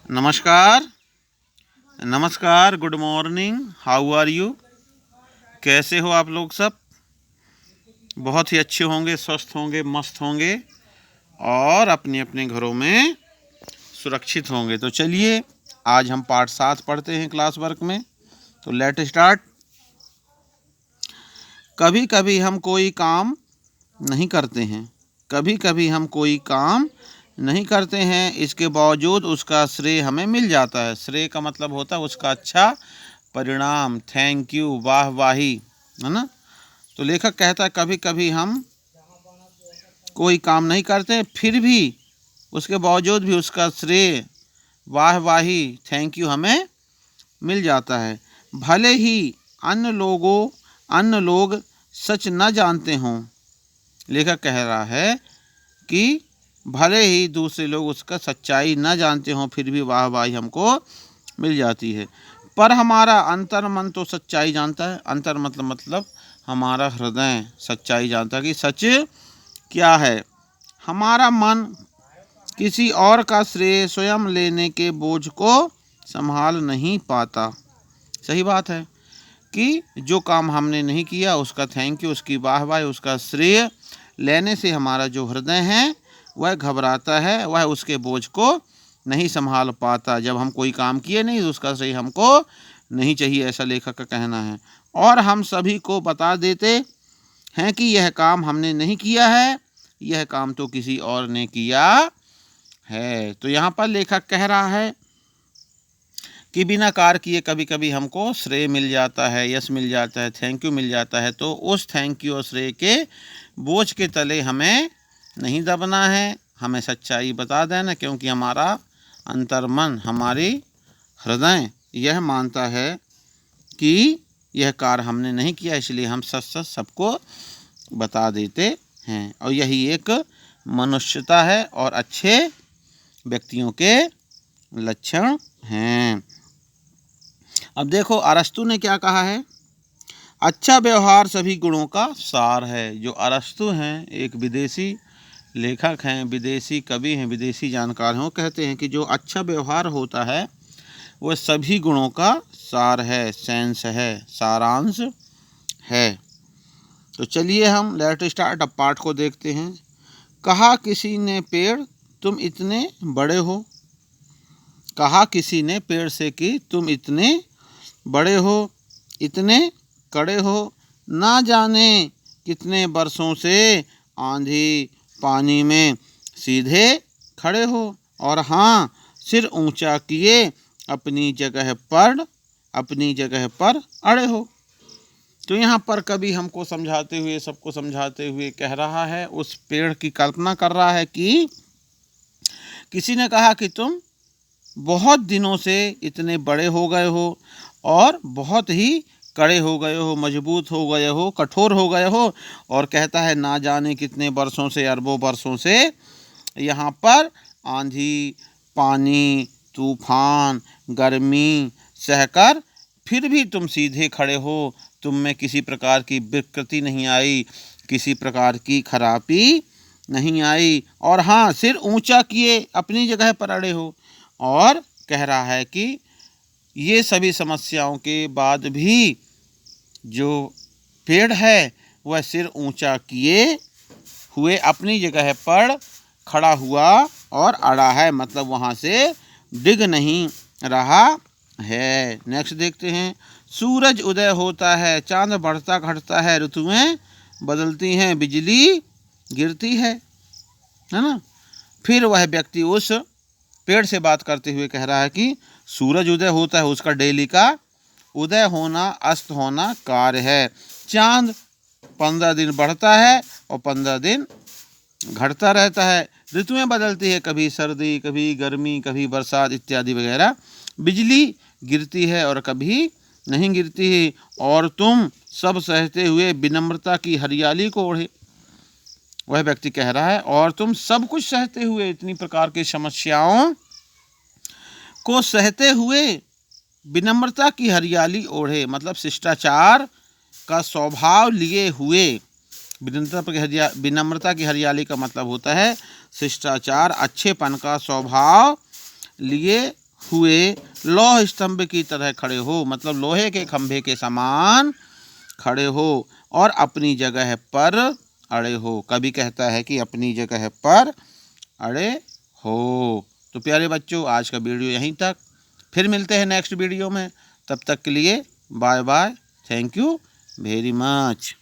नमस्कार। नमस्कार, good morning. How are you? कैसे हो आप लोग सब? बहुत ही अच्छे होंगे, स्वस्थ होंगे, मस्त होंगे और अपने अपने घरों में सुरक्षित होंगे। तो चलिए, आज हम पाठ 7 पढ़ते हैं क्लास वर्क में। तो लेट स्टार्ट। कभी कभी हम कोई काम नहीं करते हैं। कभी कभी हम कोई काम नहीं करते हैं, इसके बावजूद उसका श्रेय हमें मिल जाता है। श्रेय का मतलब होता है उसका अच्छा परिणाम, थैंक यू, वाह वाही, है ना। तो लेखक कहता है कभी कभी हम कोई काम नहीं करते, फिर भी उसके बावजूद भी उसका श्रेय, वाह वाही, थैंक यू हमें मिल जाता है। भले ही अन्य लोग सच न जानते हों। लेखक कह रहा है कि भले ही दूसरे लोग उसका सच्चाई न जानते हों, फिर भी वाह वाही हमको मिल जाती है। पर हमारा अंतर मन तो सच्चाई जानता है। अंतर मतलब हमारा हृदय सच्चाई जानता है कि सच क्या है। हमारा मन किसी और का श्रेय स्वयं लेने के बोझ को संभाल नहीं पाता। सही बात है कि जो काम हमने नहीं किया उसका थैंक यू, उसकी वाहवाही, उसका श्रेय लेने से हमारा जो हृदय है वह घबराता है, वह उसके बोझ को नहीं संभाल पाता। जब हम कोई काम किए नहीं तो उसका श्रेय हमको नहीं चाहिए, ऐसा लेखक का कहना है। और हम सभी को बता देते हैं कि यह काम हमने नहीं किया है, यह काम तो किसी और ने किया है। तो यहाँ पर लेखक कह रहा है कि बिना कार्य किए कभी कभी हमको श्रेय मिल जाता है, यश मिल जाता है, थैंक यू मिल जाता है। तो उस थैंक यू और श्रेय के बोझ के तले हमें नहीं दबना है, हमें सच्चाई बता देना, क्योंकि हमारा अंतर्मन, हमारी हृदय यह मानता है कि यह कार्य हमने नहीं किया, इसलिए हम सच सच सबको बता देते हैं। और यही एक मनुष्यता है और अच्छे व्यक्तियों के लक्षण हैं। अब देखो अरस्तु ने क्या कहा है। अच्छा व्यवहार सभी गुणों का सार है। जो अरस्तु हैं, एक विदेशी लेखक हैं, विदेशी कवि हैं, विदेशी जानकार हैं, वो कहते हैं कि जो अच्छा व्यवहार होता है वह सभी गुणों का सार है, सेंस है, सारांश है। तो चलिए हम लेट स्टार्ट अब पाठ को देखते हैं। कहा किसी ने पेड़ तुम इतने बड़े हो। कहा किसी ने पेड़ से कि तुम इतने बड़े हो, इतने कड़े हो, ना जाने कितने वर्षों से आंधी पानी में सीधे खड़े हो, और हाँ, सिर ऊंचा किए अपनी जगह पर अड़े हो। तो यहाँ पर कवि हमको समझाते हुए, सबको समझाते हुए कह रहा है, उस पेड़ की कल्पना कर रहा है कि किसी ने कहा कि तुम बहुत दिनों से इतने बड़े हो गए हो और बहुत ही कड़े हो गए हो, मजबूत हो गए हो, कठोर हो गए हो, और कहता है ना जाने कितने वर्षों से, अरबों वर्षों से यहाँ पर आंधी, पानी, तूफान, गर्मी सहकर फिर भी तुम सीधे खड़े हो। तुम में किसी प्रकार की विकृति नहीं आई, किसी प्रकार की खराबी नहीं आई, और हाँ, सिर ऊंचा किए अपनी जगह पर अड़े हो। और कह रहा है कि ये सभी समस्याओं के बाद भी जो पेड़ है वह सिर ऊंचा किए हुए अपनी जगह पर खड़ा हुआ और अड़ा है, मतलब वहाँ से डिग नहीं रहा है। नेक्स्ट देखते हैं। सूरज उदय होता है, चांद बढ़ता घटता है, ऋतुएं बदलती हैं, बिजली गिरती है ना। फिर वह व्यक्ति उस पेड़ से बात करते हुए कह रहा है कि सूरज उदय होता है, उसका डेली का उदय होना अस्त होना कार्य है। चांद 15 दिन बढ़ता है और 15 दिन घटता रहता है। ऋतुएं बदलती है, कभी सर्दी, कभी गर्मी, कभी बरसात इत्यादि वगैरह। बिजली गिरती है और कभी नहीं गिरती है, और तुम सब सहते हुए विनम्रता की हरियाली को ओढ़े। वह व्यक्ति कह रहा है, और तुम सब कुछ सहते हुए, इतनी प्रकार की समस्याओं को सहते हुए विनम्रता की हरियाली ओढ़े, मतलब शिष्टाचार का स्वभाव लिए हुए। विनम्रता की हरियाली का मतलब होता है शिष्टाचार, अच्छेपन का स्वभाव लिए हुए लौह स्तंभ की तरह खड़े हो, मतलब लोहे के खंभे के समान खड़े हो और अपनी जगह पर अड़े हो। कभी कहता है कि अपनी जगह पर अड़े हो। तो प्यारे बच्चों, आज का वीडियो यहीं तक, फिर मिलते हैं नेक्स्ट वीडियो में। तब तक के लिए bye bye, thank you very much.